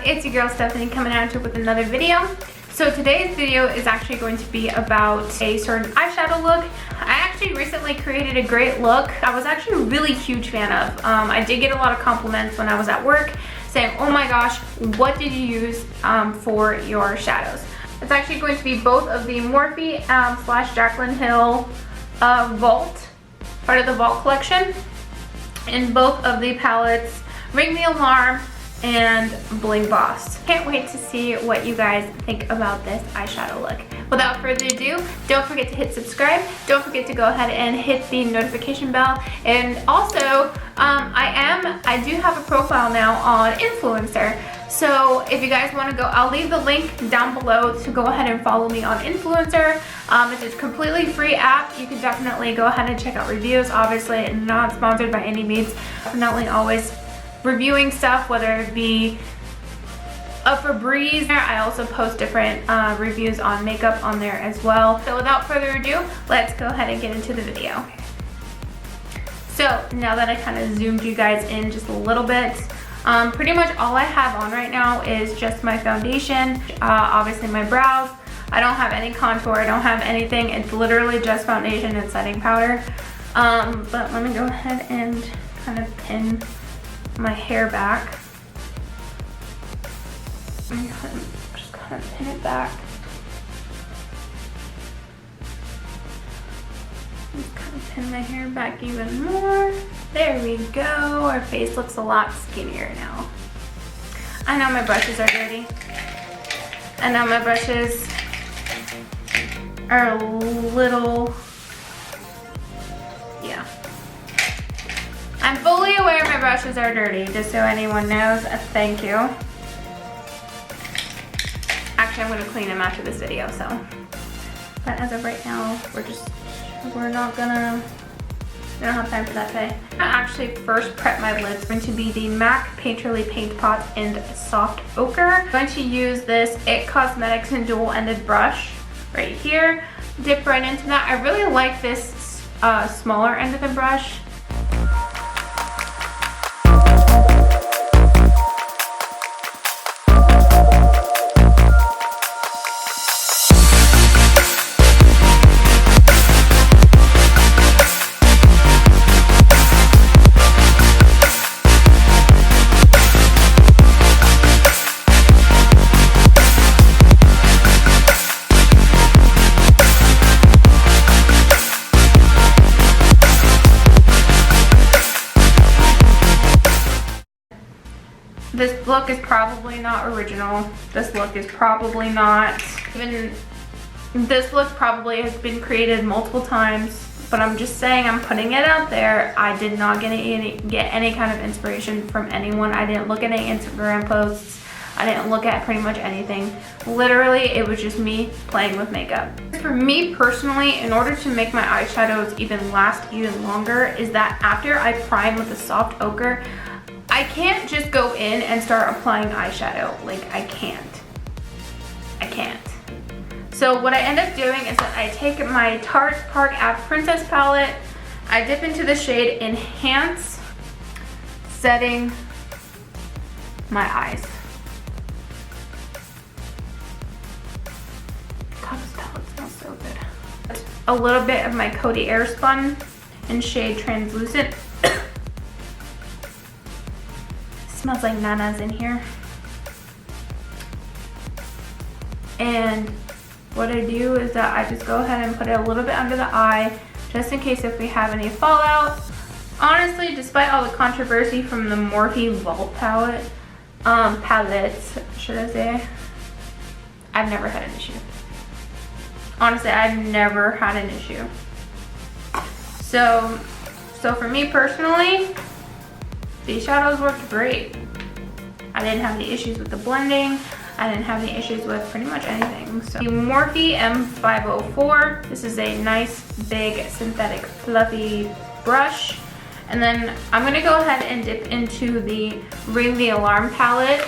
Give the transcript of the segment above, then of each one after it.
It's your girl Stephanie coming at you with another video. So today's video is actually going to be about a certain eyeshadow look. I actually recently created a great look I was actually a really huge fan of. I did get a lot of compliments when I was at work saying, oh my gosh, what did you use for your shadows? It's actually going to be both of the Morphe slash Jaclyn Hill Vault, part of the Vault collection, and both of the palettes Ring the Alarm and Bling Boss. Can't wait to see what you guys think about this eyeshadow look. Without further ado, don't forget to hit subscribe. Don't forget to go ahead and hit the notification bell. And also, I do have a profile now on Influencer. So if you guys want to go, I'll leave the link down below to go ahead and follow me on Influencer. It's a completely free app. You can definitely go ahead and check out reviews. Obviously, not sponsored by any means. Definitely always reviewing stuff, whether it be a Febreze. I also post different reviews on makeup on there as well. So without further ado, let's go ahead and get into the video. So now that I kind of zoomed you guys in just a little bit, pretty much all I have on right now is just my foundation, obviously my brows. I don't have any contour, I don't have anything. It's literally just foundation and setting powder. But let me go ahead and kind of pin my hair back. Just kind of pin it back. Just kind of pin my hair back even more. There we go. Our face looks a lot skinnier now. I know my brushes are dirty. I know my brushes are a little, yeah. I'm fully aware my brushes are dirty, just so anyone knows. Thank you. Actually, I'm gonna clean them after this video, so. But as of right now, we don't have time for that today. I actually first prep my lids. It's going to be the MAC Painterly Paint Pot in Soft Ochre. I'm going to use this IT Cosmetics and dual-ended brush right here. Dip right into that. I really like this smaller end of the brush. This look is probably not original. This look is probably not even, this look probably has been created multiple times, but I'm just saying, I'm putting it out there. I did not get any kind of inspiration from anyone. I didn't look at any Instagram posts. I didn't look at pretty much anything. Literally, it was just me playing with makeup. For me personally, in order to make my eyeshadows even last even longer, is that after I prime with the Soft Ochre, I can't just go in and start applying eyeshadow. Like, I can't. So what I end up doing is that I take my Tarte Park Princess palette, I dip into the shade Enhance, setting my eyes. God, this palette smells so good. A little bit of my Coty Airspun in shade Translucent. Smells like nanas in here. And what I do is that I just go ahead and put it a little bit under the eye, just in case if we have any fallout. Honestly, despite all the controversy from the Morphe Vault palettes, should I say, I've never had an issue. Honestly, I've never had an issue. So for me personally, these shadows worked great. I didn't have any issues with the blending. I didn't have any issues with pretty much anything. So the Morphe M518. This is a nice, big, synthetic, fluffy brush. And then I'm gonna go ahead and dip into the Ring the Alarm palette.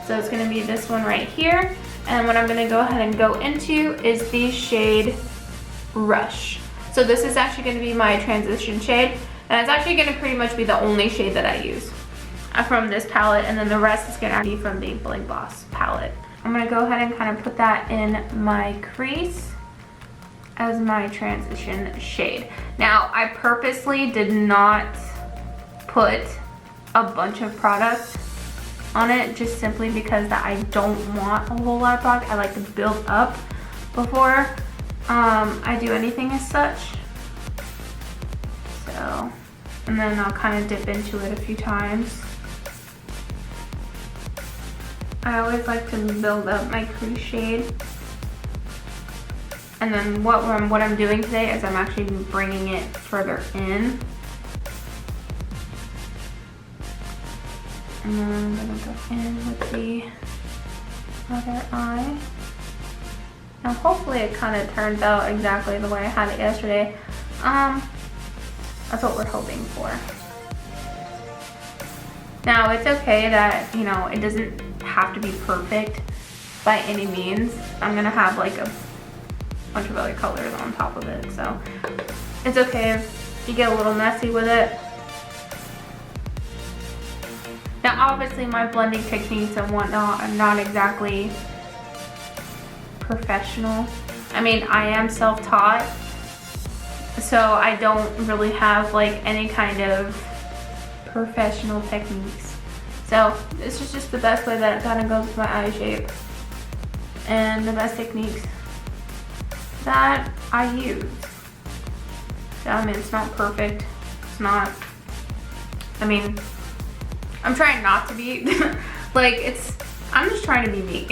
So it's gonna be this one right here. And what I'm gonna go ahead and go into is the shade Rush. So this is actually gonna be my transition shade. And it's actually gonna pretty much be the only shade that I use. from this palette, and then the rest is gonna be from the Bling Boss palette. I'm gonna go ahead and kind of put that in my crease as my transition shade. Now, I purposely did not put a bunch of product on it, just simply because that I don't want a whole lot of product. I like to build up before I do anything as such. So, and then I'll kind of dip into it a few times. I always like to build up my crease shade. And then what I'm doing today is I'm actually bringing it further in. And then I'm gonna go in with the other eye. Now hopefully it kind of turns out exactly the way I had it yesterday. That's what we're hoping for. Now it's okay that, you know, it doesn't have to be perfect by any means. I'm gonna have like a bunch of other colors on top of it, so it's okay if you get a little messy with it. Now obviously my blending techniques and whatnot are not exactly professional. I mean, I am self-taught, so I don't really have like any kind of professional techniques. So this is just the best way that it kind of goes with my eye shape and the best techniques that I use. So I mean, it's not perfect. It's not, I mean, I'm trying not to be like, I'm just trying to be me.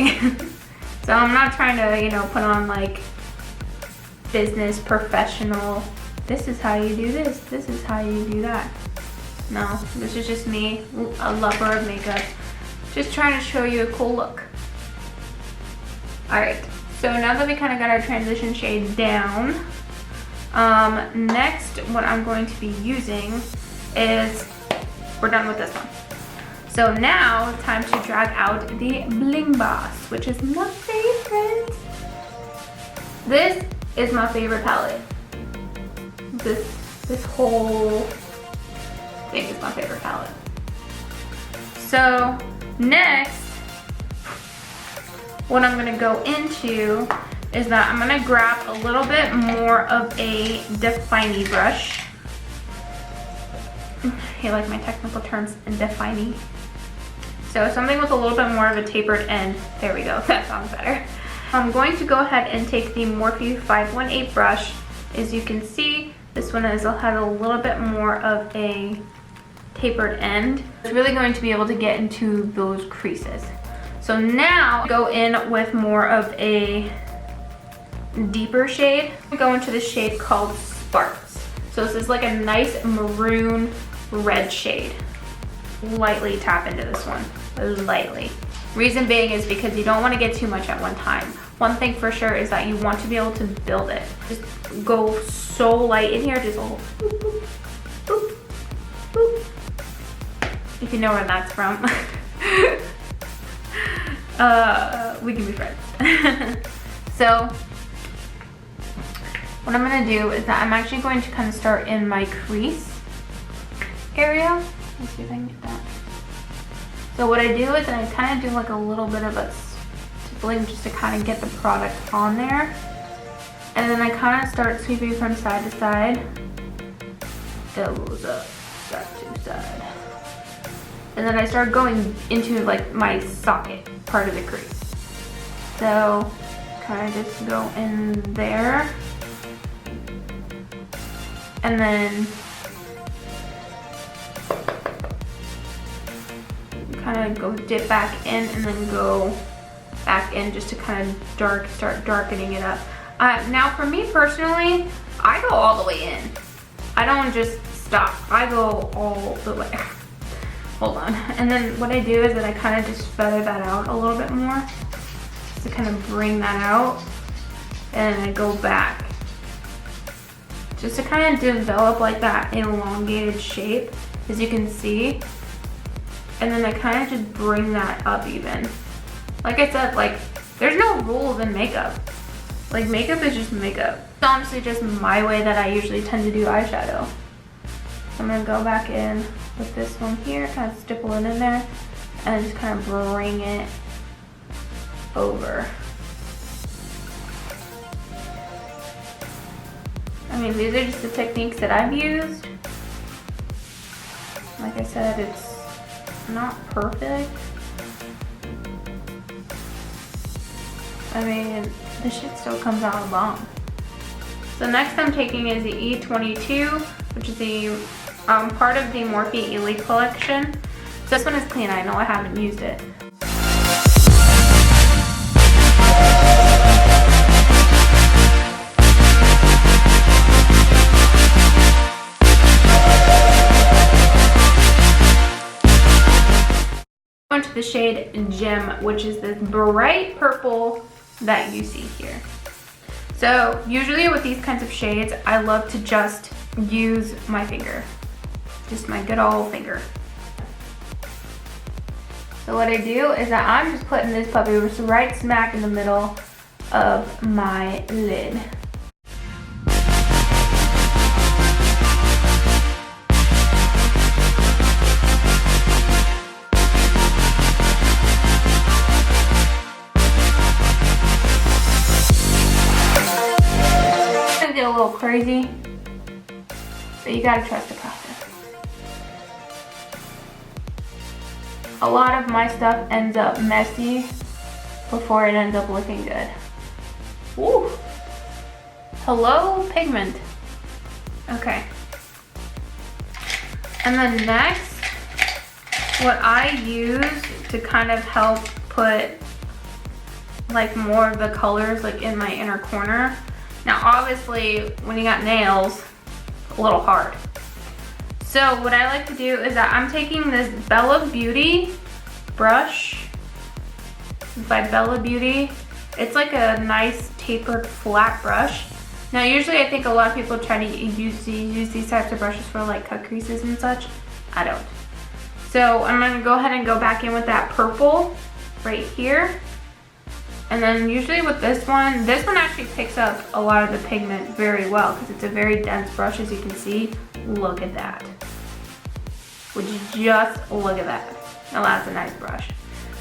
So I'm not trying to, you know, put on like business professional, this is how you do this, this is how you do that. No, this is just me, a lover of makeup, just trying to show you a cool look. Alright, so now that we kind of got our transition shade down, next what I'm going to be using is, we're done with this one. So now, time to drag out the Bling Boss, which is my favorite. This is my favorite palette. This whole thing is my favorite palette. So next, what I'm gonna go into is that I'm gonna grab a little bit more of a defining brush. I like my technical terms in defining. So something with a little bit more of a tapered end. There we go, that sounds better. I'm going to go ahead and take the Morphe M518 brush. As you can see, this one has had a little bit more of a tapered end. It's really going to be able to get into those creases. So now go in with more of a deeper shade. I go into the shade called Sparks. So this is like a nice maroon red shade. Lightly tap into this one, lightly. Reason being is because you don't want to get too much at one time. One thing for sure is that you want to be able to build it. Just go so light in here, just boop, boop, boop, boop. If you know where that's from. We can be friends. So what I'm gonna do is that I'm actually going to kind of start in my crease area. Let's see if I can get that. So what I do is I kind of do like a little bit of a stippling just to kind of get the product on there. And then I kind of start sweeping from side to side. Elbows up, side to side. And then I start going into like my socket part of the crease. So kind of just go in there. And then kind of go dip back in and then go back in just to kind of start darkening it up. Now for me personally, I go all the way in. I don't just stop. I go all the way. Hold on. And then what I do is that I kind of just feather that out a little bit more just to kind of bring that out. And I go back just to kind of develop like that elongated shape, as you can see. And then I kind of just bring that up even. Like I said, like, there's no rules in makeup. Like, makeup is just makeup. It's honestly just my way that I usually tend to do eyeshadow. I'm gonna go back in with this one here, kind of stipple it in there, and just kind of bring it over. I mean, these are just the techniques that I've used. Like I said, it's not perfect. I mean, the shit still comes out a bomb. So next I'm taking is the E22, which is the part of the Morphe Elite collection. So this one is clean. I know I haven't used it. To the shade Gem, which is this bright purple that you see here. So usually with these kinds of shades, I love to just use my finger, just my good old finger. So what I do is that I'm just putting this puppy right smack in the middle of my lid. Get a little crazy, but you gotta trust the process. A lot of my stuff ends up messy before it ends up looking good. Ooh. Hello, pigment. Okay. And then next, what I use to kind of help put like more of the colors like in my inner corner. Now obviously when you got nails, a little hard. So what I like to do is that I'm taking this Bella Beauty brush by Bella Beauty. It's like a nice tapered flat brush. Now usually I think a lot of people try to use these types of brushes for like cut creases and such. I don't. So I'm gonna go ahead and go back in with that purple right here. And then usually with this one actually picks up a lot of the pigment very well because it's a very dense brush, as you can see. Look at that. Would you just look at that? Now that's a nice brush.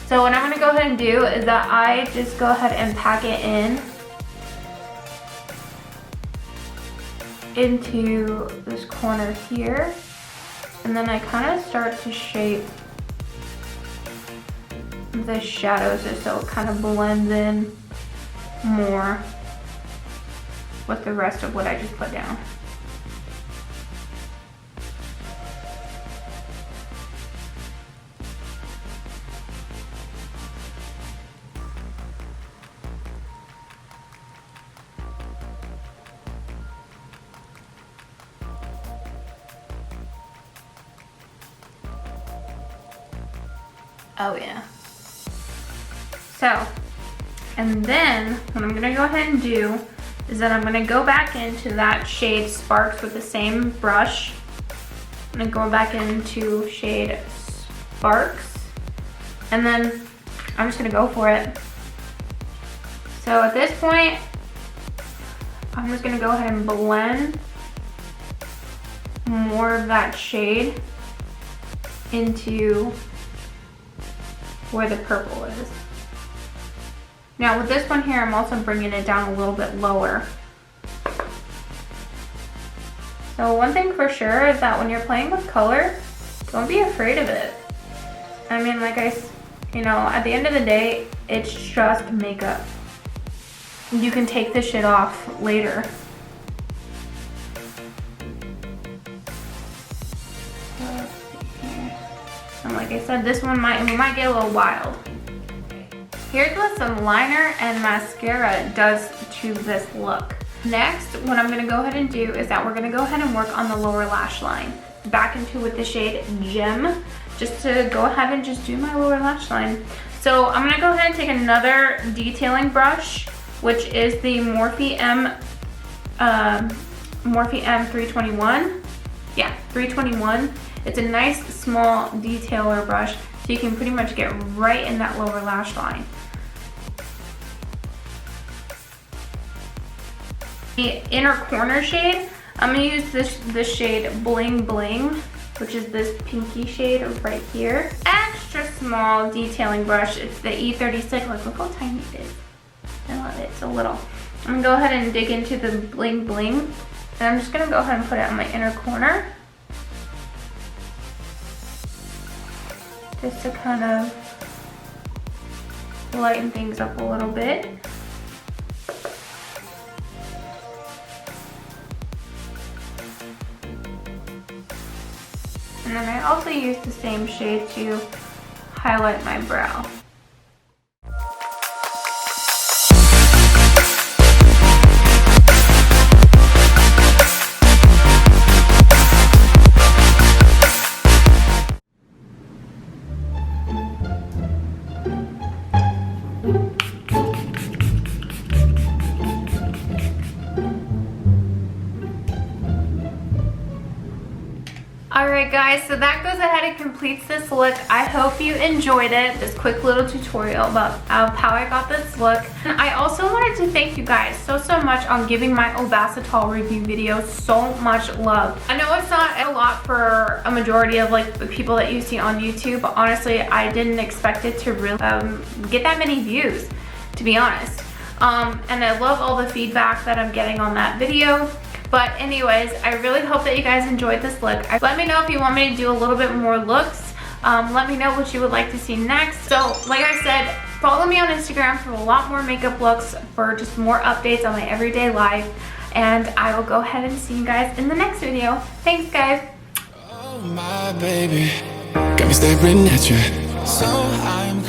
So what I'm gonna go ahead and do is that I just go ahead and pack it in into this corner here. And then I kind of start to shape the shadows just so it kind of blends in more with the rest of what I just put down. Oh yeah. So, and then what I'm gonna go ahead and do is that I'm gonna go back into that shade Sparks with the same brush. I'm gonna go back into shade Sparks, and then I'm just gonna go for it. So at this point, I'm just gonna go ahead and blend more of that shade into where the purple is. Now with this one here, I'm also bringing it down a little bit lower. So one thing for sure is that when you're playing with color, don't be afraid of it. I mean, like you know, at the end of the day, it's just makeup. You can take this shit off later. And like I said, this one we might get a little wild. Here's what some liner and mascara does to this look. Next, what I'm gonna go ahead and do is that we're gonna go ahead and work on the lower lash line. Back into with the shade Gem, just to go ahead and just do my lower lash line. So I'm gonna go ahead and take another detailing brush, which is the Morphe M321. Yeah, 321. It's a nice small detailer brush, so you can pretty much get right in that lower lash line. The inner corner shade, I'm gonna use this shade Bling Bling, which is this pinky shade right here. Extra small detailing brush. It's the E36. Look how tiny it is. I love it. So little. I'm gonna go ahead and dig into the Bling Bling, and I'm just gonna go ahead and put it on my inner corner, just to kind of lighten things up a little bit. And then I also use the same shade to highlight my brow. Alright guys, so that goes ahead and completes this look. I hope you enjoyed it, this quick little tutorial about how I got this look. And I also wanted to thank you guys so much on giving my Obasitol review video so much love. I know it's not a lot for a majority of like the people that you see on YouTube, but honestly I didn't expect it to really get that many views, to be honest. And I love all the feedback that I'm getting on that video. But anyways, I really hope that you guys enjoyed this look. Let me know if you want me to do a little bit more looks. Let me know what you would like to see next. So like I said, follow me on Instagram for a lot more makeup looks, for just more updates on my everyday life. And I will go ahead and see you guys in the next video. Thanks guys. Oh my baby, got me staring at you. So I'm